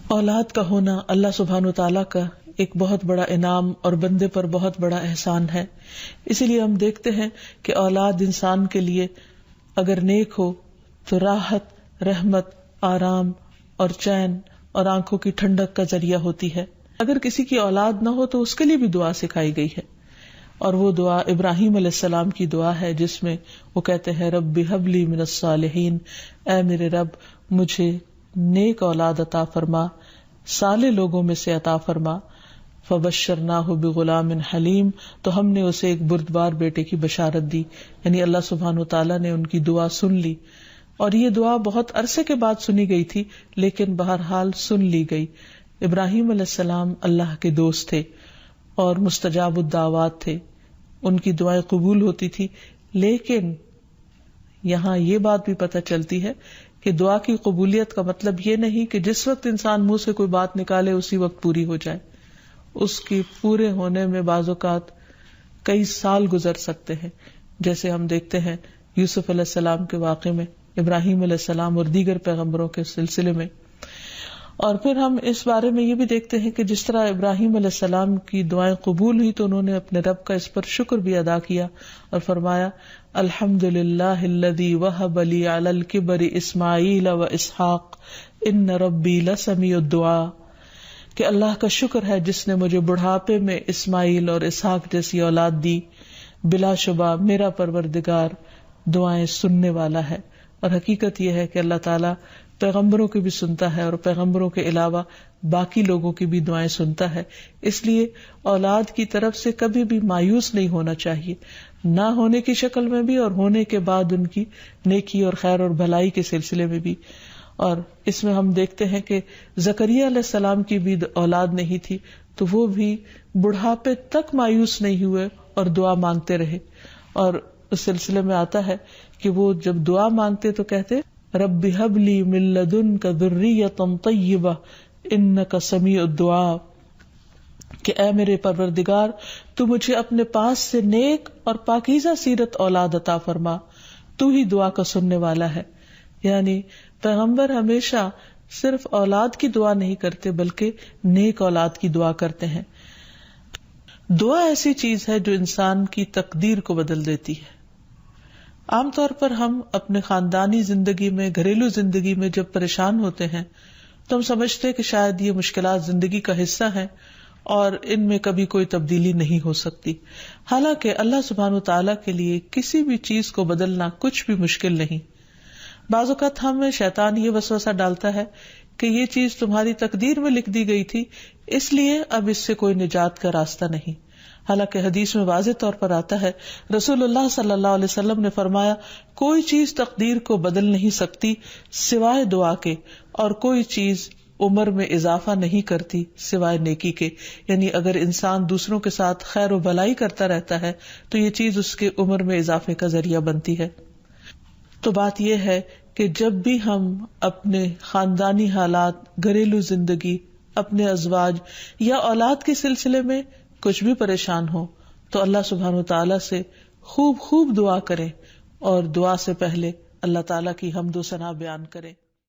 اولاد کا ہونا اللہ سبحانہ وتعالی کا ایک بہت بڑا انعام اور بندے پر بہت بڑا احسان ہے. اسی لیے ہم دیکھتے ہیں کہ اولاد انسان کے لیے اگر نیک ہو تو راحت, رحمت, آرام اور چین اور آنکھوں کی ٹھنڈک کا ذریعہ ہوتی ہے. اگر کسی کی اولاد نہ ہو تو اس کے لیے بھی دعا سکھائی گئی ہے, اور وہ دعا ابراہیم علیہ السلام کی دعا ہے جس میں وہ کہتے ہیں رب ہب لی من الصالحین, اے میرے رب مجھے نیک اولاد عطا فرما, صالح لوگوں میں سے عطا فرما. فبشرناہ بغلام حلیم, تو ہم نے اسے ایک بردبار بیٹے کی بشارت دی. یعنی اللہ سبحانہ وتعالیٰ نے ان کی دعا سن لی, اور یہ دعا بہت عرصے کے بعد سنی گئی تھی لیکن بہرحال سن لی گئی. ابراہیم علیہ السلام اللہ کے دوست تھے اور مستجاب الدعوات تھے, ان کی دعائیں قبول ہوتی تھی. لیکن یہاں یہ بات بھی پتہ چلتی ہے کہ دعا کی قبولیت کا مطلب یہ نہیں کہ جس وقت انسان منہ سے کوئی بات نکالے اسی وقت پوری ہو جائے. اس کی پورے ہونے میں بعض اوقات کئی سال گزر سکتے ہیں, جیسے ہم دیکھتے ہیں یوسف علیہ السلام کے واقعے میں, ابراہیم علیہ السلام اور دیگر پیغمبروں کے سلسلے میں. اور پھر ہم اس بارے میں یہ بھی دیکھتے ہیں کہ جس طرح ابراہیم علیہ السلام کی دعائیں قبول ہوئی تو انہوں نے اپنے رب کا اس پر شکر بھی ادا کیا اور فرمایا الحمدللہ الذی وہب لی علی الکبر اسماعیل و اسحاق ان ربی لسمیع الدعاء, کہ اللہ کا شکر ہے جس نے مجھے بڑھاپے میں اسماعیل اور اسحاق جیسی اولاد دی, بلا شبہ میرا پروردگار دعائیں سننے والا ہے. اور حقیقت یہ ہے کہ اللہ تعالیٰ پیغمبروں کی بھی سنتا ہے اور پیغمبروں کے علاوہ باقی لوگوں کی بھی دعائیں سنتا ہے. اس لیے اولاد کی طرف سے کبھی بھی مایوس نہیں ہونا چاہیے, نہ ہونے کی شکل میں بھی اور ہونے کے بعد ان کی نیکی اور خیر اور بھلائی کے سلسلے میں بھی. اور اس میں ہم دیکھتے ہیں کہ زکریا علیہ السلام کی بھی اولاد نہیں تھی تو وہ بھی بڑھاپے تک مایوس نہیں ہوئے اور دعا مانگتے رہے. اور اس سلسلے میں آتا ہے کہ وہ جب دعا مانگتے تو کہتے رب ہب لی من لدنک ذریۃ طیبہ انک سمیع الدعاء, کہ اے میرے پروردگار تو مجھے اپنے پاس سے نیک اور پاکیزہ سیرت اولاد عطا فرما, تو ہی دعا کا سننے والا ہے. یعنی پیغمبر ہمیشہ صرف اولاد کی دعا نہیں کرتے بلکہ نیک اولاد کی دعا کرتے ہیں. دعا ایسی چیز ہے جو انسان کی تقدیر کو بدل دیتی ہے. عام طور پر ہم اپنے خاندانی زندگی میں, گھریلو زندگی میں جب پریشان ہوتے ہیں تو ہم سمجھتے کہ شاید یہ مشکلات زندگی کا حصہ ہیں اور ان میں کبھی کوئی تبدیلی نہیں ہو سکتی. حالانکہ اللہ سبحانہ وتعالیٰ کے لیے کسی بھی چیز کو بدلنا کچھ بھی مشکل نہیں. بعض اوقات ہمیں شیطان یہ وسوسہ ڈالتا ہے کہ یہ چیز تمہاری تقدیر میں لکھ دی گئی تھی اس لیے اب اس سے کوئی نجات کا راستہ نہیں. حالانکہ حدیث میں واضح طور پر آتا ہے, رسول اللہ صلی اللہ علیہ وسلم نے فرمایا کوئی چیز تقدیر کو بدل نہیں سکتی سوائے دعا کے, اور کوئی چیز عمر میں اضافہ نہیں کرتی سوائے نیکی کے. یعنی اگر انسان دوسروں کے ساتھ خیر و بھلائی کرتا رہتا ہے تو یہ چیز اس کے عمر میں اضافے کا ذریعہ بنتی ہے. تو بات یہ ہے کہ جب بھی ہم اپنے خاندانی حالات, گھریلو زندگی, اپنے ازواج یا اولاد کے سلسلے میں کچھ بھی پریشان ہو تو اللہ سبحانہ وتعالیٰ سے خوب خوب دعا کریں, اور دعا سے پہلے اللہ تعالیٰ کی حمد و ثنا بیان کریں.